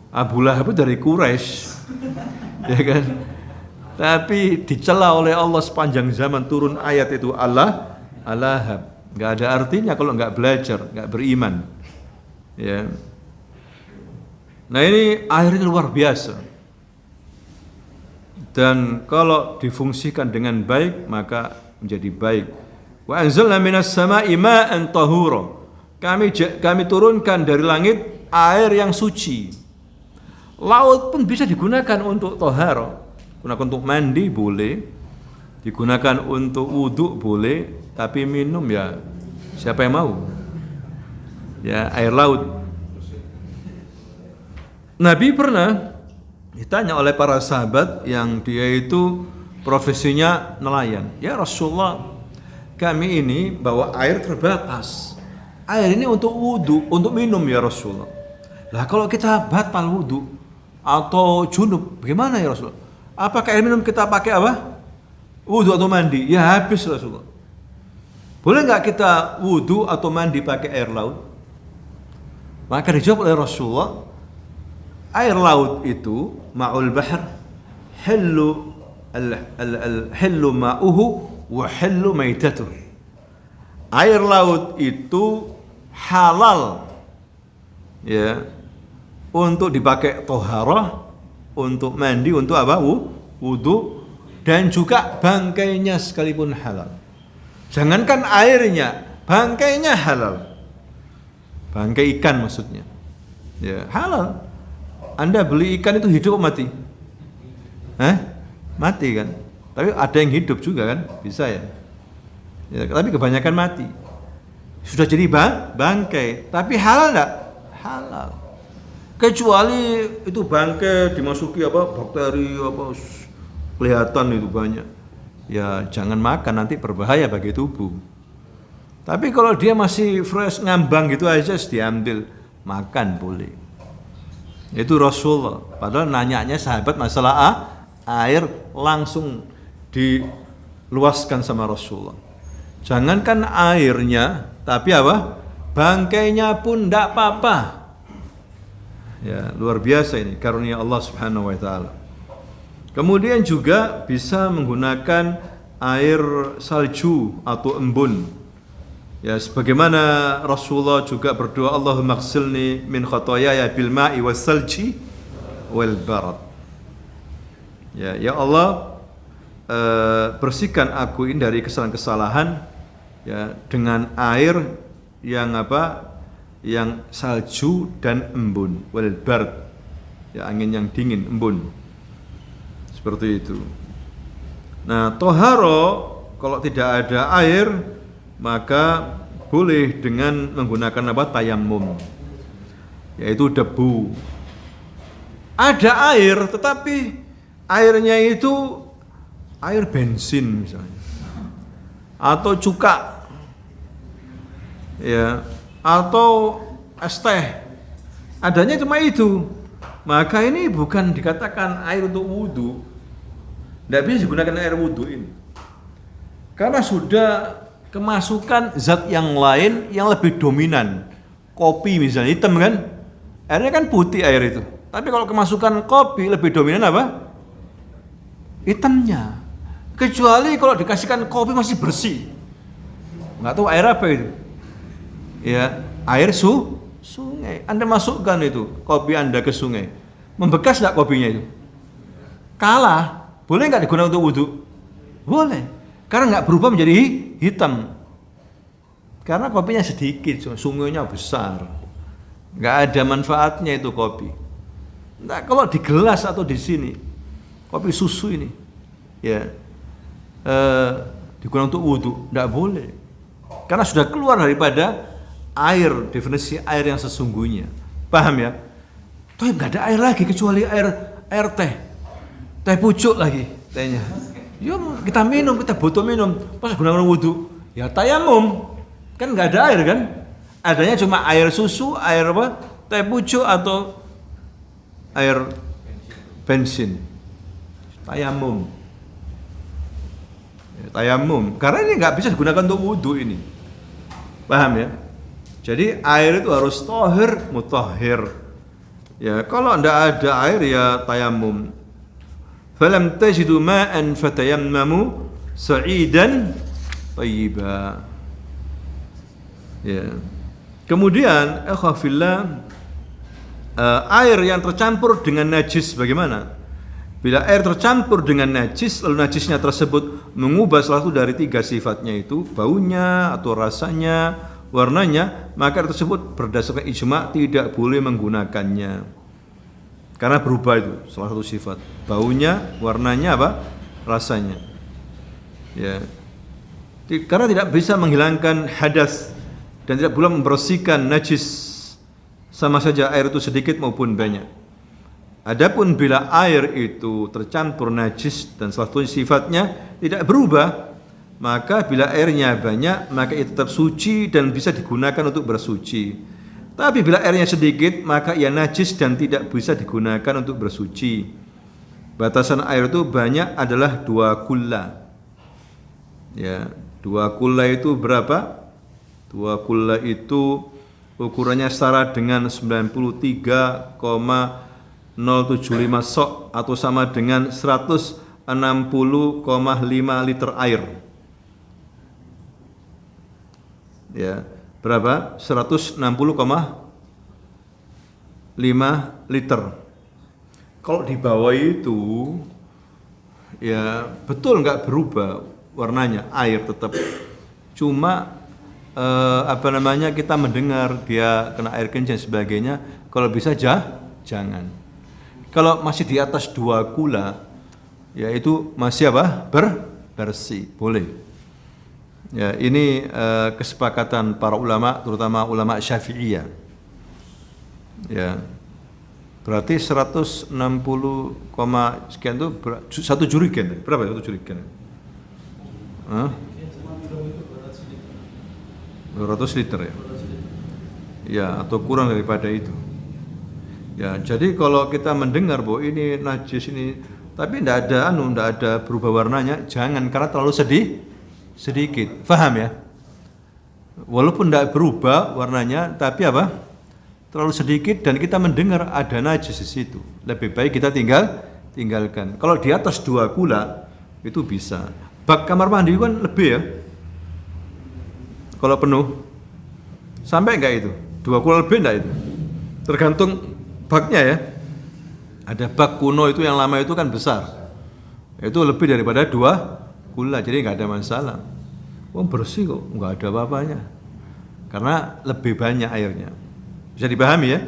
Abu Lahab dari Quraisy, ya kan? Tapi dicela oleh Allah sepanjang zaman turun ayat itu Allah Lahab. Nggak ada artinya kalau nggak belajar, nggak beriman. Ya. Nah ini airnya luar biasa. Dan kalau difungsikan dengan baik maka menjadi baik. Wa anzalna minas sama'i ma'an tahura. Kami turunkan dari langit air yang suci. Laut pun bisa digunakan untuk tahara. Digunakan untuk mandi boleh, digunakan untuk wudhu boleh, tapi minum ya siapa yang mau? Ya air laut. Nabi pernah ditanya oleh para sahabat yang dia itu profesinya nelayan. Ya Rasulullah, kami ini bawa air terbatas. Air ini untuk wudhu, untuk minum ya Rasulullah. Lah kalau kita batal wudhu atau junub, bagaimana ya Rasulullah? Apakah air minum kita pakai apa? Wudhu atau mandi? Ya habis Rasulullah. Boleh nggak kita wudhu atau mandi pakai air laut? Maka dijawab oleh Rasulullah, air laut itu ma'ul bahr hillu hillu ma'uhu wa hillu maitatuh. Air laut itu halal ya untuk dipakai toharah, untuk mandi, untuk apa? Wudu, dan juga bangkainya sekalipun halal. Jangankan airnya, bangkainya halal. Bangkai ikan maksudnya. Ya, halal. Anda beli ikan itu hidup atau mati? Mati kan? Tapi ada yang hidup juga kan? Bisa ya? Ya, tapi kebanyakan mati. Sudah jadi bangkai, tapi halal enggak? Halal. Kecuali itu bangkai dimasuki apa bakteri apa kelihatan itu banyak. Ya jangan makan, nanti berbahaya bagi tubuh. Tapi kalau dia masih fresh ngambang gitu aja diambil, makan boleh. Itu Rasulullah. Padahal nanyanya sahabat masalah air langsung diluaskan sama Rasulullah. Jangankan airnya, tapi apa? Bangkainya pun tidak apa-apa. Ya, luar biasa ini karunia Allah Subhanahu wa taala. Kemudian juga bisa menggunakan air salju atau embun. Ya, sebagaimana Rasulullah juga berdoa, Allahumma ighsilni min khotoyaya bil ma'i was salji wal barad. Ya Allah, bersihkan aku ini dari kesalahan-kesalahan ya dengan air yang apa? Yang salju dan embun, wal bard, ya angin yang dingin, embun, seperti itu. Nah, toharo kalau tidak ada air maka boleh dengan menggunakan apa? Tayammum, yaitu debu. Ada air, tetapi airnya itu air bensin misalnya, atau cuka, ya. Atau es teh, adanya cuma itu, maka ini bukan dikatakan air untuk wudhu. Tidak bisa digunakan air wudhu ini, karena sudah kemasukan zat yang lain yang lebih dominan. Kopi misalnya hitam kan, airnya kan putih air itu, tapi kalau kemasukan kopi lebih dominan apa? Hitamnya. Kecuali kalau dikasihkan kopi masih bersih, nggak tahu air apa itu. Ya, air sungai. Anda masukkan itu kopi Anda ke sungai, membekas enggak kopinya itu? Kalah. Boleh enggak digunakan untuk wudhu? Boleh. Karena enggak berubah menjadi hitam. Karena kopinya sedikit, sungainya besar. Enggak ada manfaatnya itu kopi. Nah, kalau di gelas atau di sini, kopi susu ini, ya, digunakan untuk wudhu, enggak boleh. Karena sudah keluar daripada air, definisi air yang sesungguhnya. Paham ya? Toh nggak ada air lagi kecuali air teh pucuk lagi tehnya. Yuk kita minum, kita butuh minum. Pas gunakan wudhu, ya tayamum. Kan nggak ada air kan? Adanya cuma air susu, air apa? Teh pucuk atau air bensin. tayamum. Tayamum, karena ini nggak bisa digunakan untuk wudhu ini. Paham ya? Jadi air itu harus tahir, mutahhir. Ya, kalau enggak ada air ya tayamum. Falam tajidu ma'an fatayammamu sa'idan thayyiba. Ya. Kemudian akhafillah, air yang tercampur dengan najis bagaimana? Bila air tercampur dengan najis, lalu najisnya tersebut mengubah salah satu dari 3 sifatnya itu, baunya atau rasanya, warnanya, maka air tersebut berdasarkan ijma' tidak boleh menggunakannya. Karena berubah itu salah satu sifat, baunya, warnanya apa? Rasanya. Ya. Karena tidak bisa menghilangkan hadas dan tidak pula membersihkan najis, sama saja air itu sedikit maupun banyak. Adapun bila air itu tercampur najis dan salah satu sifatnya tidak berubah, maka bila airnya banyak maka ia tetap suci dan bisa digunakan untuk bersuci. Tapi bila airnya sedikit maka ia najis dan tidak bisa digunakan untuk bersuci. Batasan air itu banyak adalah 2 kulla. Ya, 2 kulla itu berapa? 2 kulla itu ukurannya setara dengan 93,075 sok atau sama dengan 160,5 liter air. Ya, berapa? 160,5 liter. Kalau di bawah itu ya betul nggak berubah warnanya, air tetap. Cuma kita mendengar dia kena air kencing dan sebagainya, kalau bisa jangan. Kalau masih di atas 2 kula, yaitu masih apa? Bersih, boleh. Ya, ini kesepakatan para ulama, terutama ulama Syafi'iyah. Ya. Berarti 160, sekian itu 1 jurigen. Berapa ya 1 jurigen? 200 liter ya. Ya, atau kurang daripada itu. Ya, jadi kalau kita mendengar bahwa ini najis ini, tapi tidak ada berubah warnanya, jangan, karena terlalu sedikit. Faham ya? Walaupun tidak berubah warnanya, tapi apa? Terlalu sedikit dan kita mendengar ada najis di situ. Lebih baik kita tinggalkan. Kalau di atas 2 kula itu bisa. Bak kamar mandi kan lebih ya. Kalau penuh sampai enggak itu? 2 kula lebih enggak itu? Tergantung baknya ya. Ada bak kuno itu yang lama itu kan besar. Itu lebih daripada 2 kula, jadi nggak ada masalah. Bersih kok, nggak ada apa-apanya. Karena lebih banyak airnya. Bisa dipahami ya?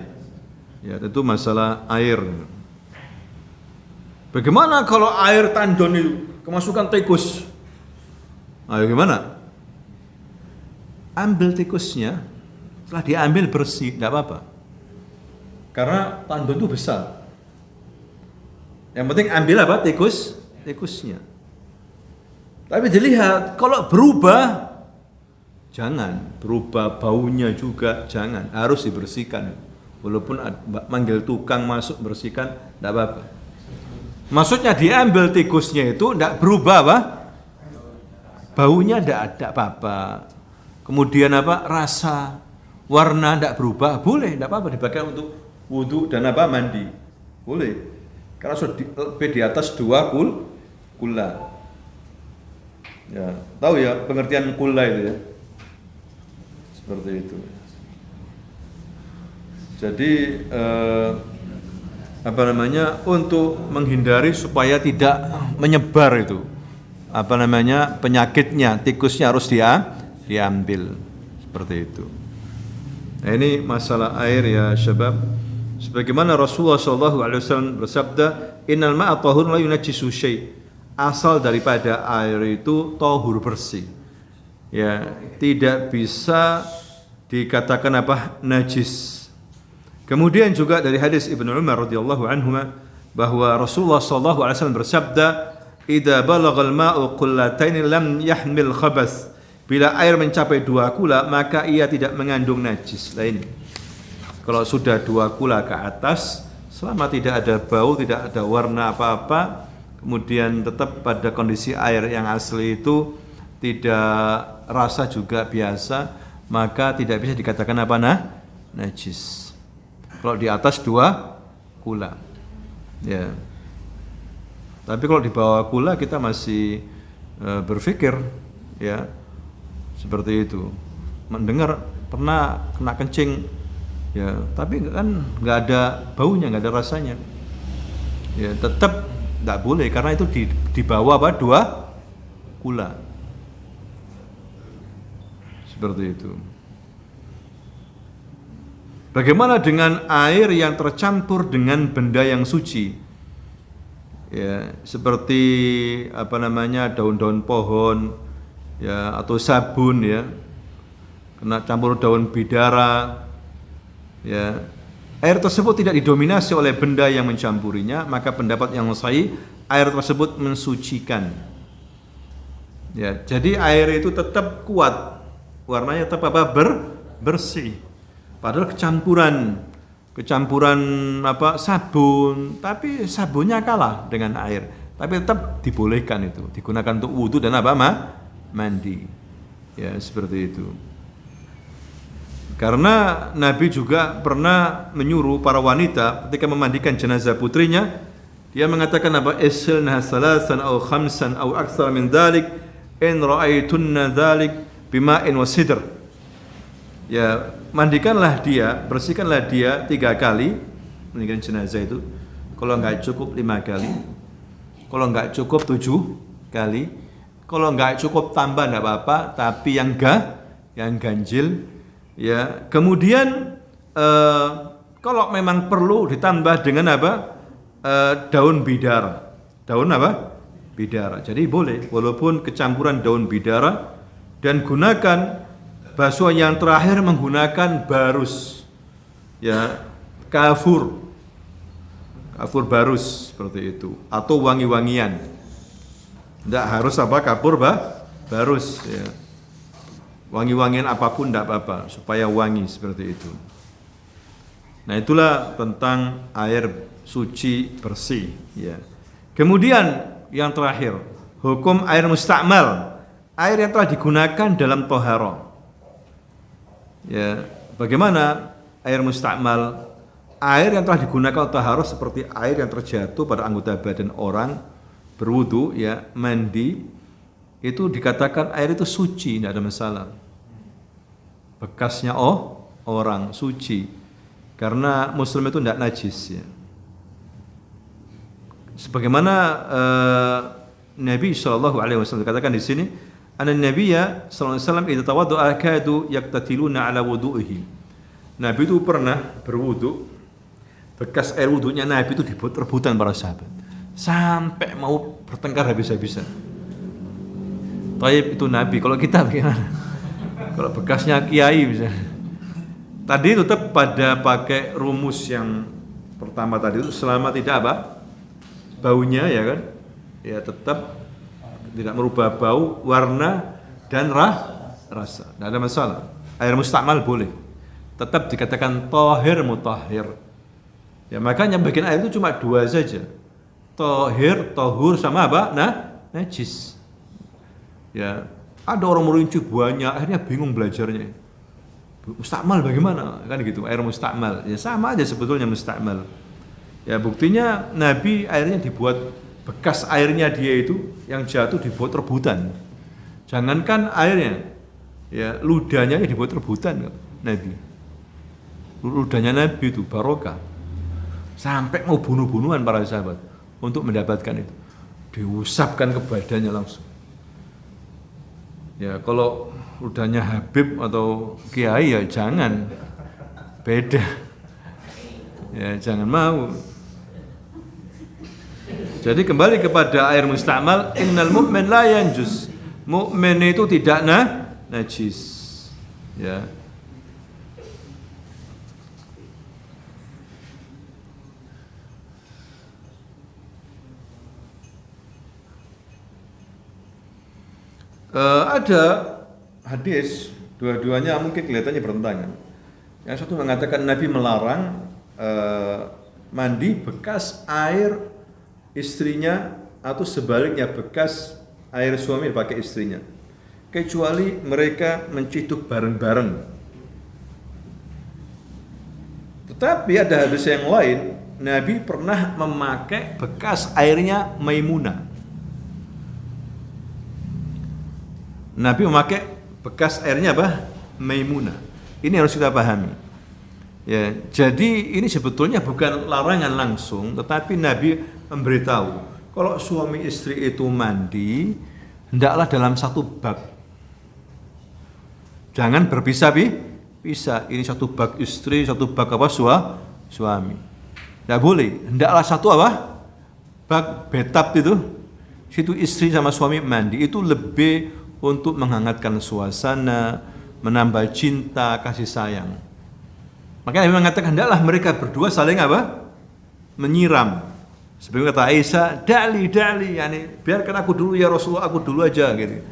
Ya, tentu masalah air. Bagaimana kalau air tandon itu kemasukan tikus? Ayo gimana? Ambil tikusnya, setelah diambil bersih, nggak apa-apa. Karena tandon itu besar. Yang penting ambil apa? Tikusnya. Tapi dilihat, kalau berubah, jangan. Berubah baunya juga, jangan. Harus dibersihkan. Walaupun manggil tukang masuk bersihkan, tidak apa-apa. Maksudnya diambil tikusnya itu tidak berubah apa? Baunya tidak ada apa-apa. Kemudian apa? Rasa, warna tidak berubah, boleh, tidak apa-apa dipakai untuk wudhu dan apa? Mandi. Boleh. Karena sudah lebih di atas 2 kula. Ya, tahu ya pengertian kula itu ya. Seperti itu. Jadi untuk menghindari supaya tidak menyebar itu penyakitnya, tikusnya harus diambil seperti itu. Nah, ini masalah air ya syabab. Sebagaimana Rasulullah SAW bersabda, innal ma'a tahur la yunajjisu syai'. Asal daripada air itu tahur, bersih. Ya, tidak bisa dikatakan najis. Kemudian juga dari hadis Ibnu Umar radhiyallahu anhu bahwa Rasulullah SAW bersabda, idza balagal ma'u qullatain lam yahmil khabas. Bila air mencapai 2 kula maka ia tidak mengandung najis. Nah ini, kalau sudah 2 kula ke atas, selama tidak ada bau, tidak ada warna apa-apa, kemudian tetap pada kondisi air yang asli itu tidak rasa juga biasa, maka tidak bisa dikatakan apa najis. Kalau di atas 2 kula. Ya. Tapi kalau di bawah kula kita masih berpikir ya seperti itu. Mendengar pernah kena kencing ya, tapi kan nggak ada baunya, nggak ada rasanya. Ya, tetap nggak boleh karena itu di bawah apa 2 kula. Seperti itu. Bagaimana dengan air yang tercampur dengan benda yang suci? Ya, seperti apa namanya daun-daun pohon ya atau sabun ya. Kena campur daun bidara ya. Air tersebut tidak didominasi oleh benda yang mencampurinya, maka pendapat yang sahih air tersebut mensucikan. Ya, jadi air itu tetap kuat, warnanya tetap apa bersih. Padahal kecampuran apa sabun, tapi sabunnya kalah dengan air. Tapi tetap dibolehkan itu, digunakan untuk wudu dan apa mandi. Ya, seperti itu. Karena Nabi juga pernah menyuruh para wanita ketika memandikan jenazah putrinya, dia mengatakan apa? Isilna salasan aw khamsan aw aktsar min dzalik in ra'aitunna dzalik bima'in wa sidr. Ya, mandikanlah dia, bersihkanlah dia 3 kali mandikan jenazah itu. Kalau enggak cukup 5 kali. Kalau enggak cukup 7 kali. Kalau enggak cukup tambah enggak apa-apa, tapi yang ganjil ya. Kemudian kalau memang perlu ditambah dengan apa? Daun bidara. Daun apa? Bidara. Jadi boleh walaupun kecampuran daun bidara, dan gunakan basuhan yang terakhir menggunakan barus. Ya, kafur barus seperti itu atau wangi-wangian. Tidak harus apa kafur barus ya. Wangi-wangian apapun tidak apa-apa supaya wangi seperti itu. Nah, itulah tentang air suci bersih ya. Kemudian yang terakhir, hukum air mustakmal, air yang telah digunakan dalam toharo. Ya, bagaimana air mustakmal? Air yang telah digunakan untuk toharo seperti air yang terjatuh pada anggota badan orang berwudu ya, mandi, itu dikatakan air itu suci, tidak ada masalah. Bekasnya orang suci, karena muslim itu tidak najis ya. Sebagaimana Nabi SAW katakan di sini, An Nabiyya sallallahu alaihi wasallam idza tawadda'a kadu yaqtatiluna ala wudu'ihi. Nabi itu pernah berwudu, bekas air wudunya Nabi itu dibuat rebutan para sahabat. Sampai mau bertengkar habis-habisan. Taib itu Nabi, kalau kita bagaimana? Kalau bekasnya kiai misalnya. Tadi tetap pada pakai rumus yang pertama tadi itu selama tidak apa? Baunya ya kan? Ya tetap tidak merubah bau, warna, dan rasa. Tidak ada masalah. Air mustakmal boleh. Tetap dikatakan tohir mutahhir. Ya makanya bagian air itu cuma 2 saja. Tohir, tohur sama apa? Najis. Ya, ada orang merinci banyak, akhirnya bingung belajarnya. Mustakmal bagaimana? Kan gitu, air mustakmal. Ya sama aja sebetulnya mustakmal. Ya buktinya Nabi airnya dibuat, bekas airnya dia itu yang jatuh dibuat rebutan. Jangankan airnya, ya ludahnya dibuat rebutan Nabi. Ludahnya Nabi itu barokah. Sampai mau bunuh-bunuhan para sahabat untuk mendapatkan itu. Diusapkan ke badannya langsung. Ya kalau ludahnya Habib atau Kiai ya jangan. Beda. Ya jangan mau. Jadi kembali kepada air mustakmal, innal mu'min la yanjus. Mukmin itu tidak najis. Ya. Ada hadis, dua-duanya mungkin kelihatannya bertentangan. Yang satu mengatakan Nabi melarang mandi bekas air istrinya atau sebaliknya bekas air suami dipakai istrinya, kecuali mereka menciduk bareng-bareng. Tetapi ada hadis yang lain, Nabi pernah memakai bekas airnya Maimunah. Nabi memakai bekas airnya apa? Maimunah. Ini harus kita pahami. Ya, jadi ini sebetulnya bukan larangan langsung, tetapi Nabi memberitahu kalau suami istri itu mandi, hendaklah dalam satu bak. Jangan berpisah-pisah. Ini satu bak istri, satu bak apa suami. Tidak boleh. Hendaklah satu apa? Bak betap itu. Situ istri sama suami mandi. Itu lebih untuk menghangatkan suasana, menambah cinta, kasih sayang. Makanya Nabi mengatakan hendaklah mereka berdua saling apa? Menyiram. Seperti kata Aisyah, dali, yani biarkan aku dulu ya Rasulullah, aku dulu aja gitu.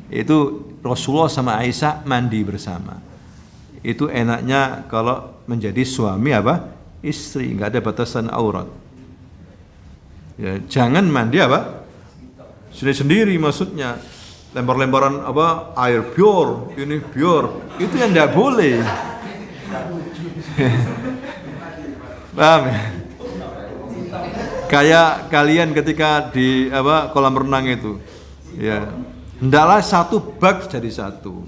Itu Rasulullah sama Aisyah mandi bersama. Itu enaknya kalau menjadi suami apa? Istri, nggak ada batasan aurat. Ya, jangan mandi apa? Sendiri maksudnya. Lempar-lemparan apa? Air bior, ini bior. Itu yang nggak boleh. Paham ya? Kayak kalian ketika di apa kolam renang itu, ya hendaklah satu bak jadi satu.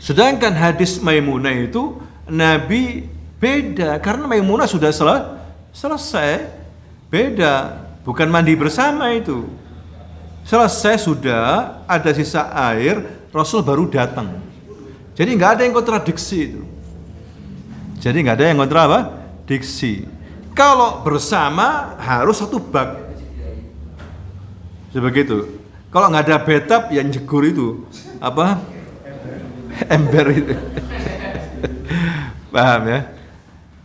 Sedangkan hadis Maimunah itu Nabi beda karena Maimunah sudah selesai, beda, bukan mandi bersama itu. Selesai sudah ada sisa air, Rasul baru datang. Jadi nggak ada yang kontradiksi itu. Jadi nggak ada yang kontra apa? Diksi. Kalau bersama harus satu bak. Sebegitu. Kalau nggak ada betap yang jegur itu apa? Ember itu. Paham ya?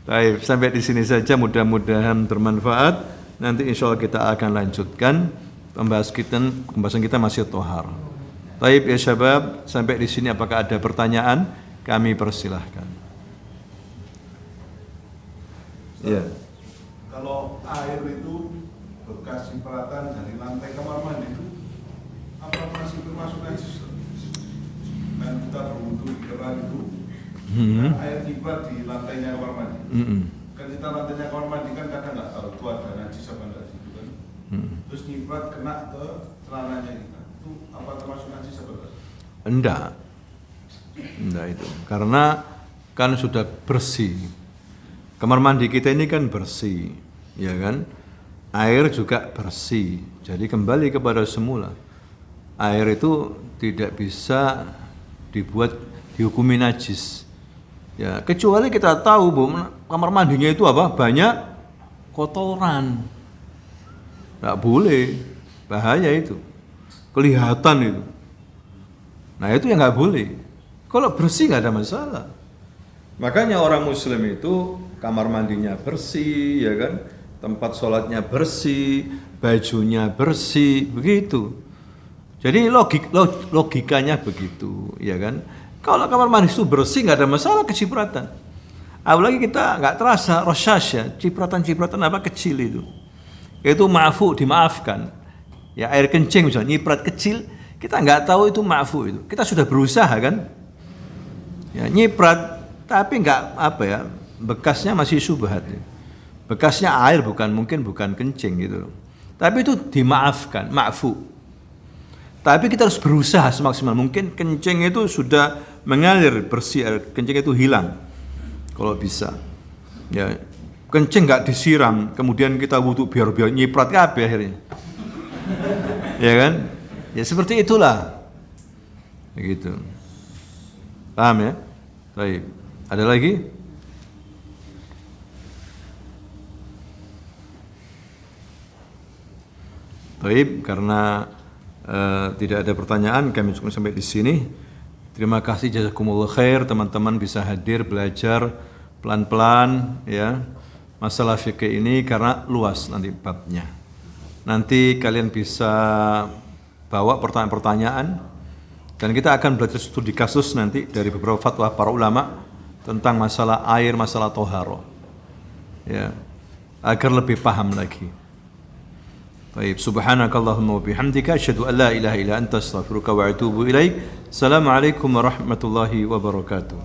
Baik, sampai di sini saja, mudah-mudahan bermanfaat. Nanti insya Allah kita akan lanjutkan pembahasan kita masih tohar. Baik ya syabab, sampai di sini apakah ada pertanyaan? Kami persilahkan. Ya. Kalau air itu bekas cipratan dari lantai kamar mandi itu apa masih termasuk najis? Dan kita berwudu di keran itu, air ciprat di lantainya kamar mandi. Kan kita lantainya kamar mandi kan kadang nggak tahu itu ada najis apa enggak gitu kan. Terus ciprat kena ke celananya kita, itu apa termasuk najis apa enggak? Enggak itu, karena kan sudah bersih. Kamar mandi kita ini kan bersih, ya kan? Air juga bersih, jadi kembali kepada semula. Air itu tidak bisa dihukumi najis. Ya, kecuali kita tahu bahwa kamar mandinya itu apa? Banyak kotoran. Nggak boleh, bahaya itu. Kelihatan itu. Nah itu yang nggak boleh. Kalau bersih nggak ada masalah. Makanya orang Muslim itu kamar mandinya bersih, ya kan? Tempat sholatnya bersih, bajunya bersih, begitu. Jadi logikanya begitu, ya kan? Kalau kamar mandi itu bersih nggak ada masalah kecipratan. Apalagi kita nggak terasa rosyasya, cipratan-cipratan apa kecil itu dimaafkan. Ya air kencing misalnya nyiprat kecil, kita nggak tahu itu maafu itu. Kita sudah berusaha kan? Ya nyiprat, tapi nggak apa ya, bekasnya masih syubhat. Bekasnya air bukan kencing gitu. Tapi itu dimaafkan, maafu. Tapi kita harus berusaha semaksimal mungkin. Kencing itu sudah mengalir bersih, air kencing itu hilang kalau bisa. Ya, kencing nggak disiram, kemudian kita wudu biar nyiprat kabeh akhirnya. Ya kan? Ya seperti itulah. Begitu. Paham ya? Baik. Ada lagi? Baik, karena tidak ada pertanyaan, kami cukup sampai di sini. Terima kasih, jazakumullah khair, teman-teman bisa hadir belajar pelan-pelan ya masalah fikih ini karena luas nanti babnya. Nanti kalian bisa bawa pertanyaan-pertanyaan dan kita akan belajar studi kasus nanti dari beberapa fatwa para ulama tentang masalah air, masalah toharo ya, agar lebih paham lagi. Baik, subhanakallahumma wa bihamdika asyhadu an la ilaha illa anta astaghfiruka wa atubu ilaik. Assalamualaikum warahmatullahi wabarakatuh.